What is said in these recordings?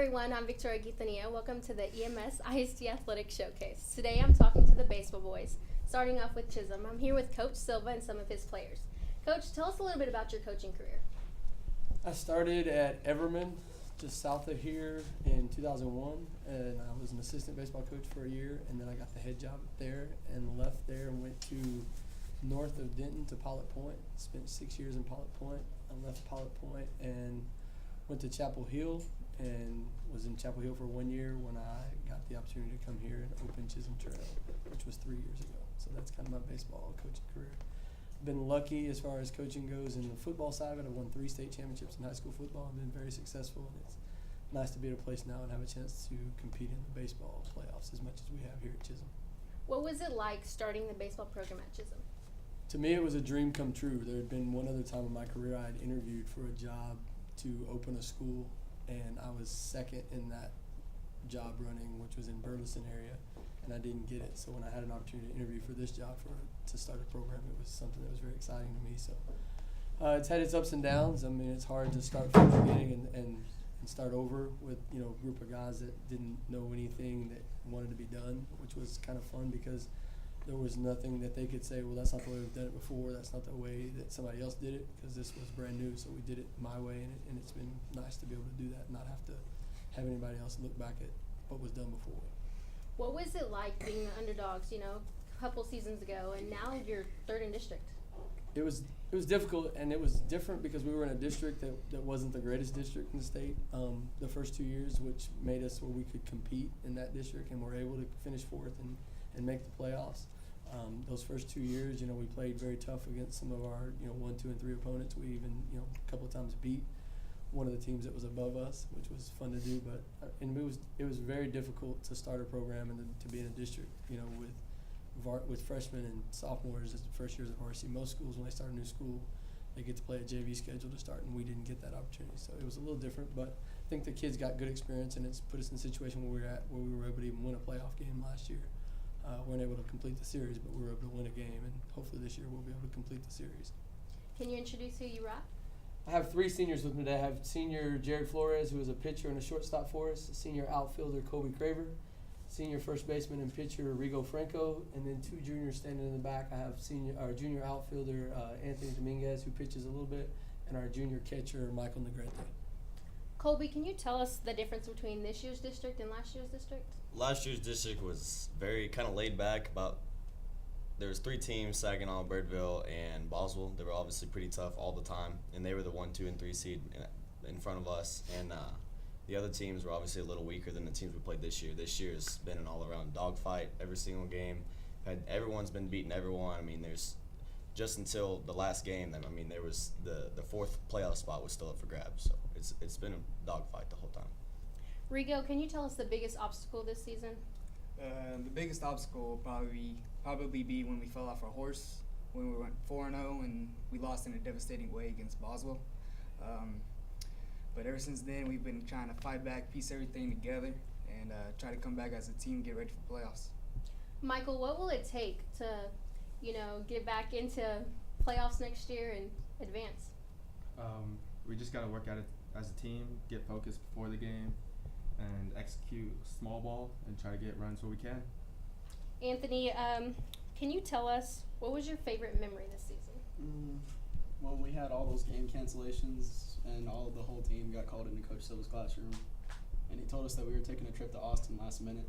everyone, I'm Victoria Quintanilla. Welcome to the EMSISD Athletic Showcase. Today I'm talking to the baseball boys, starting off with Chism. I'm here with Coach Silva and some of his players. Coach, tell us a little bit about your coaching career. I started at Everman, just south of here, in 2001, and I was an assistant baseball coach for a year, and then I got the head job there and left there and went to north of Denton to Pilot Point. Spent 6 years in Pilot Point. I left Pilot Point and went to Chapel Hill and was in Chapel Hill for 1 year when I got the opportunity to come here and open Chism Trail, which was 3 years ago. So that's kind of my baseball coaching career. Been lucky as far as coaching goes in the football side of it. I've won 3 state championships in high school football. I've been very successful, and it's nice to be at a place now and have a chance to compete in the baseball playoffs as much as we have here at Chism. What was it like starting the baseball program at Chism? To me, it was a dream come true. There had been one other time in my career I had interviewed for a job to open a school, and I was second in that job running, which was in Burleson area, and I didn't get it. So when I had an opportunity to interview for this job to start a program, it was something that was very exciting to me. So it's had its ups and downs. I mean, it's hard to start from the beginning and start over with, you know, a group of guys that didn't know anything that wanted to be done, which was kind of fun because there was nothing that they could say, well, that's not the way we've done it before, that's not the way that somebody else did it, because this was brand new, so we did it my way, and it's been nice to be able to do that and not have to have anybody else look back at what was done before. What was it like being the underdogs, you know, a couple seasons ago, and now you're third in district? It was difficult, and it was different because we were in a district that wasn't the greatest district in the state the first 2 years, which made us where we could compete in that district, and were able to finish fourth and make the playoffs. Those first 2 years, you know, we played very tough against some of our, you know, 1, 2, and 3 opponents. We even, you know, a couple of times beat one of the teams that was above us, which was fun to do. But and it was very difficult to start a program and to be in a district, you know, with freshmen and sophomores as the first years of varsity. Most schools, when they start a new school, they get to play a JV schedule to start, and we didn't get that opportunity. So it was a little different, but I think the kids got good experience, and it's put us in a situation where we were able to even win a playoff game last year. We weren't able to complete the series, but we were able to win a game, and hopefully this year we'll be able to complete the series. Can you introduce who you rock? I have 3 seniors with me today. I have senior Jared Flores, who is a pitcher and a shortstop for us, senior outfielder Kobe Craver, senior first baseman and pitcher Rigo Franco, and then 2 juniors standing in the back. I have junior outfielder Anthony Dominguez, who pitches a little bit, and our junior catcher Michael Negrete. Colby, can you tell us the difference between this year's district and last year's district? Last year's district was very kind of laid back. There was 3 teams, Saginaw, Birdville, and Boswell. They were obviously pretty tough all the time, and they were the 1, 2, and 3 seed in front of us. And the other teams were obviously a little weaker than the teams we played this year. This year has been an all-around dogfight every single game. Everyone's been beating everyone. I mean, there's just until the last game. I mean, there was the 4th playoff spot was still up for grabs. So it's been a dogfight the whole time. Rigo, can you tell us the biggest obstacle this season? The biggest obstacle will probably be when we fell off our horse, when we went 4-0 and we lost in a devastating way against Boswell. But ever since then, we've been trying to fight back, piece everything together, and try to come back as a team, get ready for playoffs. Michael, what will it take to, you know, get back into playoffs next year and advance? We just got to work at it as a team, get focused before the game, and execute small ball and try to get runs where we can. Anthony, can you tell us what was your favorite memory this season? Well, we had all those game cancellations and the whole team got called into Coach Silva's classroom, and he told us that we were taking a trip to Austin last minute.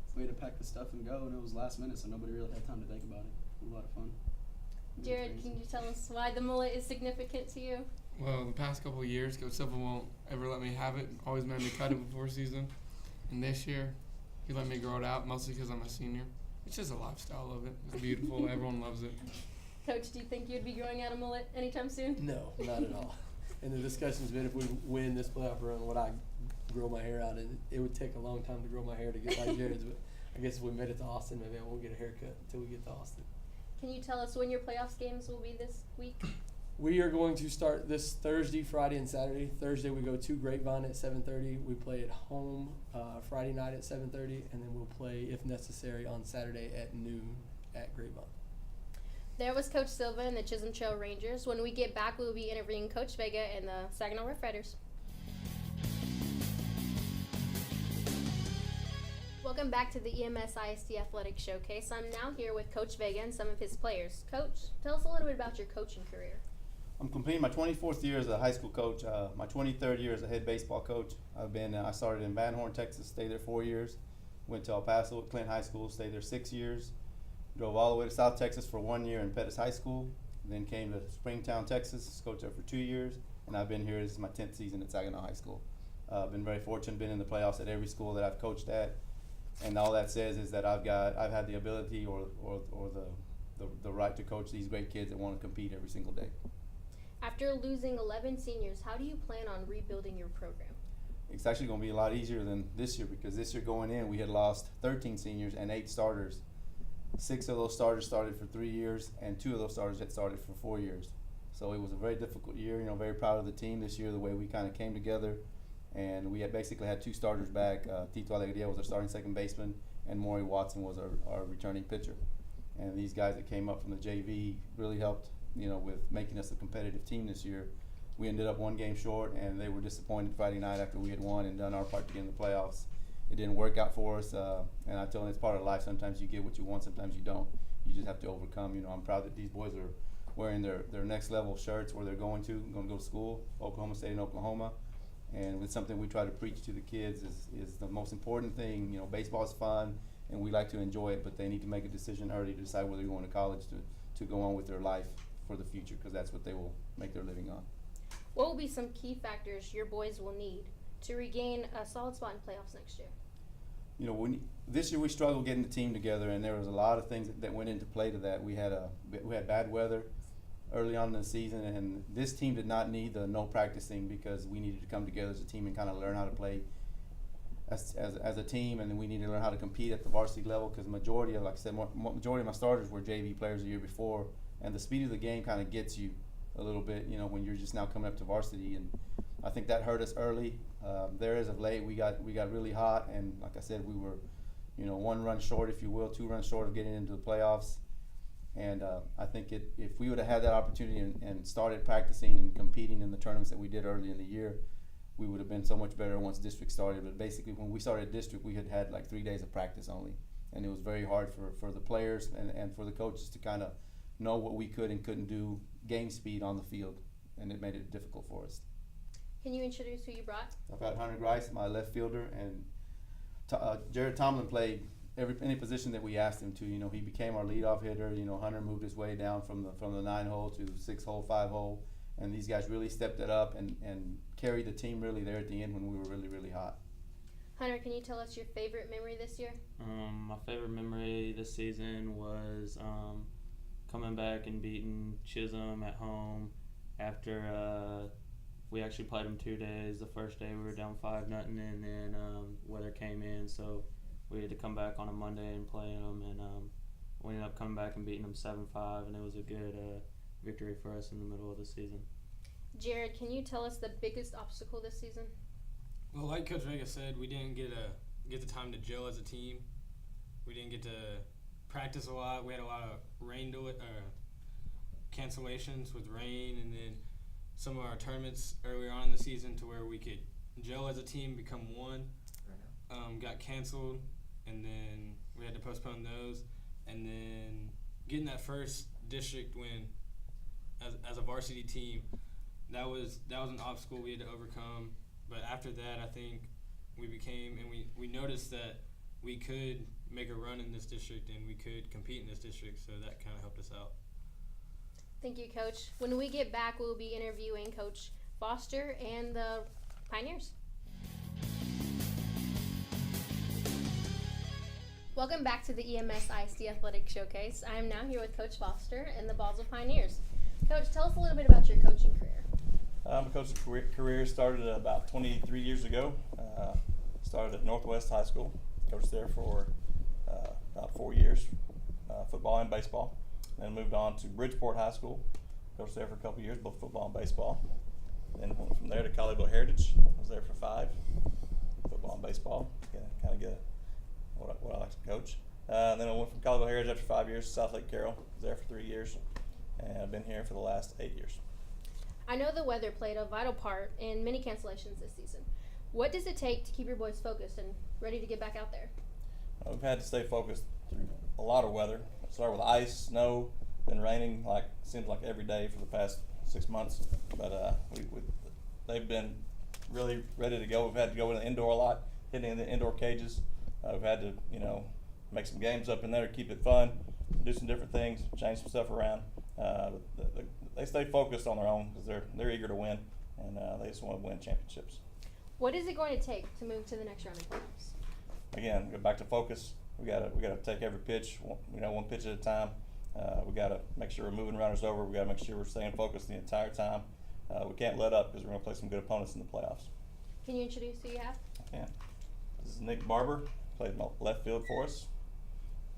So we had to pack the stuff and go, and it was last minute, so nobody really had time to think about it. It was a lot of fun. Jared, can you tell us why the mullet is significant to you? Well, the past couple of years, Coach Silva won't ever let me have it. Always made me cut it before season. And this year, he let me grow it out, mostly because I'm a senior. It's just a lifestyle of it. It's beautiful. Everyone loves it. Coach, do you think you'd be growing out a mullet anytime soon? No, not at all. And the discussion's been if we win this playoff run, would I grow my hair out? And it would take a long time to grow my hair to get like Jared's. But I guess if we made it to Austin, maybe I won't get a haircut until we get to Austin. Can you tell us when your playoffs games will be this week? We are going to start this Thursday, Friday, and Saturday. Thursday we go to Grapevine at 7:30. We play at home Friday night at 7:30, and then we'll play, if necessary, on Saturday at noon at Grapevine. There was Coach Silva and the Chism Trail Rangers. When we get back, we will be interviewing Coach Vega and the Saginaw Rough Riders. Welcome back to the EMSISD Athletic Showcase. I'm now here with Coach Vega and some of his players. Coach, tell us a little bit about your coaching career. I'm completing my 24th year as a high school coach, my 23rd year as a head baseball coach. I started in Van Horn, Texas, stayed there 4 years. Went to El Paso at Clint High School, stayed there 6 years. Drove all the way to South Texas for 1 year in Pettis High School. Then came to Springtown, Texas, coached there for 2 years. And I've been here, this is my 10th season at Saginaw High School. I've been very fortunate, been in the playoffs at every school that I've coached at. And all that says is that I've had the ability or the right to coach these great kids that want to compete every single day. After losing 11 seniors, how do you plan on rebuilding your program? It's actually going to be a lot easier than this year because this year going in, we had lost 13 seniors and 8 starters. 6 of those starters started for 3 years, and 2 of those starters had started for 4 years. So it was a very difficult year. Very proud of the team this year, the way we kind of came together. And we had basically had 2 starters back. Tito Alegria was our starting second baseman, and Maury Watson was our returning pitcher. And these guys that came up from the JV really helped, with making us a competitive team this year. We ended up 1 game short, and they were disappointed Friday night after we had won and done our part to get in the playoffs. It didn't work out for us, and I tell them it's part of life. Sometimes you get what you want, sometimes you don't. You just have to overcome. I'm proud that these boys are wearing their next level shirts where they're going to go to school, Oklahoma State and Oklahoma. And it's something we try to preach to the kids is the most important thing. Baseball is fun, and we like to enjoy it, but they need to make a decision early to decide whether they're going to college to go on with their life for the future, because that's what they will make their living on. What will be some key factors your boys will need to regain a solid spot in playoffs next year? This year we struggled getting the team together, and there was a lot of things that went into play to that. We had bad weather early on in the season, and this team did not need the no practicing because we needed to come together as a team and kind of learn how to play as a team, and then we needed to learn how to compete at the varsity level because majority of my starters were JV players the year before, and the speed of the game kind of gets you a little bit, when you're just now coming up to varsity, and I think that hurt us early. There as of late, we got really hot, and like I said, we were, 1 run short, if you will, 2 runs short of getting into the playoffs. And I think if we would have had that opportunity and started practicing and competing in the tournaments that we did early in the year, we would have been so much better once district started. But basically, when we started district, we had like 3 days of practice only, and it was very hard for the players and for the coaches to kind of know what we could and couldn't do game speed on the field, and it made it difficult for us. Can you introduce who you brought? I've got Hunter Grice, my left fielder, and Jared Tomlin played any position that we asked him to. He became our leadoff hitter. Hunter moved his way down from the 9-hole to 6-hole, 5-hole, and these guys really stepped it up and carried the team really there at the end when we were really, really hot. Hunter, can you tell us your favorite memory this year? My favorite memory this season was coming back and beating Chism at home after we actually played them 2 days. The first day we were down 5-0, and then weather came in, so we had to come back on a Monday and play them, and we ended up coming back and beating them 7-5, and it was a good victory for us in the middle of the season. Jared, can you tell us the biggest obstacle this season? Well, like Coach Vega said, we didn't get the time to gel as a team. We didn't get to practice a lot. We had a lot of cancellations with rain, and then some of our tournaments earlier on in the season to where we could gel as a team, become one, got canceled, and then we had to postpone those. And then getting that first district win as a varsity team, that was an obstacle we had to overcome. But after that, I think we noticed that we could make a run in this district and we could compete in this district, so that kind of helped us out. Thank you, Coach. When we get back, we'll be interviewing Coach Foster and the Pioneers. Welcome back to the EMSISD Athletic Showcase. I am now here with Coach Foster and the Boswell Pioneers. Coach, tell us a little bit about your coaching career. My coaching career started about 23 years ago. Started at Northwest High School. Coached there for about 4 years, football and baseball. Then moved on to Bridgeport High School. Coached there for a couple years, both football and baseball. Then went from there to Colleyville Heritage. Was there for 5, football and baseball. Kind of get what I like to coach. Then I went from Colleyville Heritage after 5 years to South Lake Carroll. Was there for 3 years, and I've been here for the last 8 years. I know the weather played a vital part in many cancellations this season. What does it take to keep your boys focused and ready to get back out there? we've had to stay focused through a lot of weather. It started with ice, snow, been raining seems like every day for the past 6 months. But they've been really ready to go. We've had to go in the indoor a lot, hitting in the indoor cages. We've had to, make some games up in there to keep it fun, do some different things, change some stuff around. They stay focused on their own because they're eager to win, and they just want to win championships. What is it going to take to move to the next round of playoffs? Again, go back to focus. We gotta take every pitch, one pitch at a time. We gotta make sure we're moving runners over. We gotta make sure we're staying focused the entire time. We can't let up because we're gonna play some good opponents in the playoffs. Can you introduce who you have? Yeah. This is Nick Barber, played left field for us.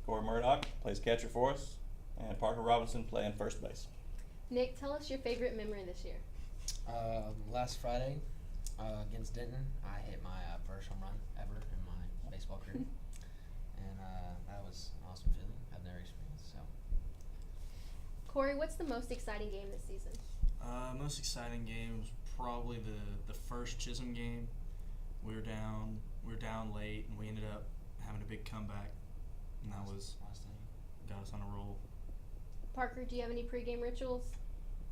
Corey Murdoch plays catcher for us, and Parker Robinson playing first base. Nick, tell us your favorite memory this year. Last Friday against Denton, I hit my first home run ever in my baseball career, and that was an awesome feeling I've never experienced. So, Corey, what's the most exciting game this season? Most exciting game was probably the first Chism game. We were down late, and we ended up having a big comeback, and that was got us on a roll. Parker, do you have any pregame rituals?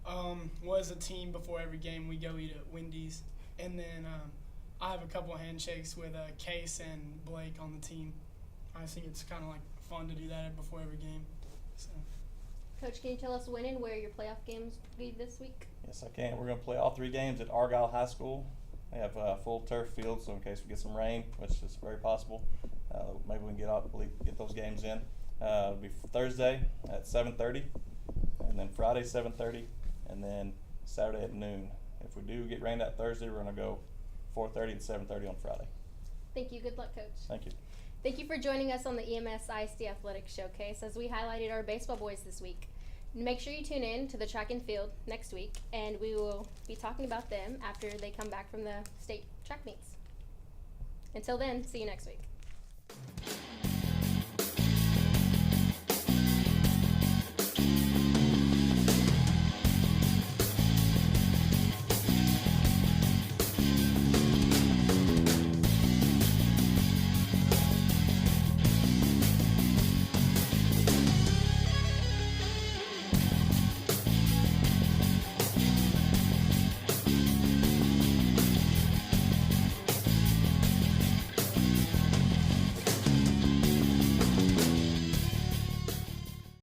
Well, as a team, before every game, we go eat at Wendy's, and then I have a couple of handshakes with Case and Blake on the team. I think it's kind of like fun to do that before every game. So. Coach, can you tell us when and where your playoff games will be this week? Yes, I can. We're going to play all 3 games at Argyle High School. They have a full turf field, so in case we get some rain, which is very possible, maybe we can get those games in. It'll be Thursday at 7:30, and then Friday 7:30, and then Saturday at noon. If we do get rained out Thursday, we're going to go 4:30 to 7:30 on Friday. Thank you. Good luck, Coach. Thank you. Thank you for joining us on the EMSISD Athletic Showcase as we highlighted our baseball boys this week. Make sure you tune in to the track and field next week, and we will be talking about them after they come back from the state track meets. Until then, see you next week.